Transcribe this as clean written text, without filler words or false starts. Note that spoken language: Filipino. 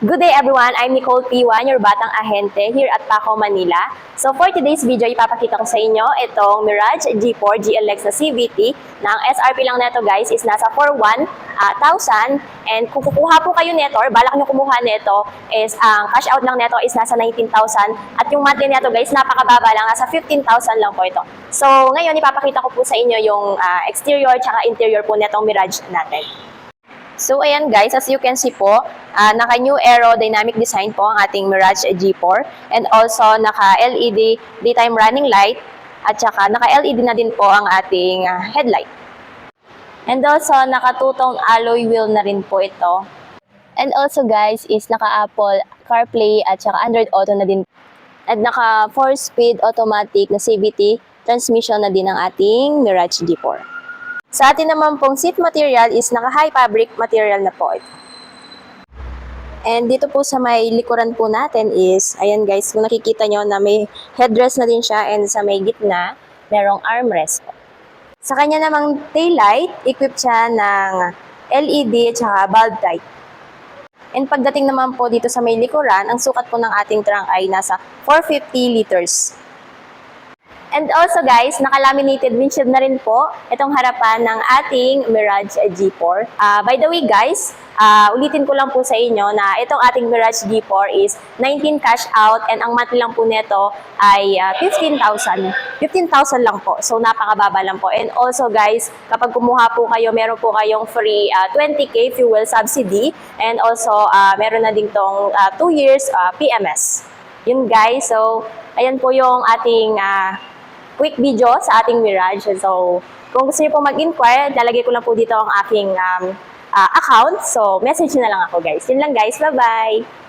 Good day everyone, I'm Nicole P1, your batang ahente here at Paco, Manila. So for today's video, ipapakita ko sa inyo itong Mirage G4 GLX na CVT na ang SRP lang neto guys is nasa 41,000 and kung kukuha po kayo neto or balak nyo kumuha neto is ang cash out lang neto is nasa 19,000 at yung monthly neto guys napakababa lang, nasa 15,000 lang po ito. So ngayon ipapakita ko po sa inyo yung exterior tsaka interior po netong Mirage natin. So, ayan guys, as you can see po, naka-new aerodynamic design po ang ating Mirage G4 and also naka-LED daytime running light at saka naka-LED na din po ang ating headlight. And also, naka-two-tone alloy wheel na rin po ito. And also guys, is naka-Apple CarPlay at saka Android Auto na din. At naka 4-speed automatic na CVT transmission na din ang ating Mirage G4. Sa atin naman pong seat material is naka-high fabric material na po ito. And dito po sa may likuran po natin is, ayan guys, kung nakikita nyo na may headrest na din siya and sa may gitna, merong armrest po. Sa kanya namang taillight, equipped siya ng LED at saka bulb light. And pagdating naman po dito sa may likuran, ang sukat po ng ating trunk ay nasa 450 liters. And also guys, naka-laminated windshield na rin po itong harapan ng ating Mirage G4. By the way guys, ulitin ko lang po sa inyo na itong ating Mirage G4 is 19 cash out and ang monthly lang po neto ay 15,000. 15,000 lang po. So napakababa lang po. And also guys, kapag kumuha po kayo, meron po kayong free 20k fuel subsidy and also meron na din tong 2 years PMS. Yun guys, so ayan po yung ating quick video sa ating Mirage. So, kung gusto niyo po mag-inquire, lalagay ko lang po dito ang aking account. So, message na lang ako guys. Yun lang guys. Bye-bye!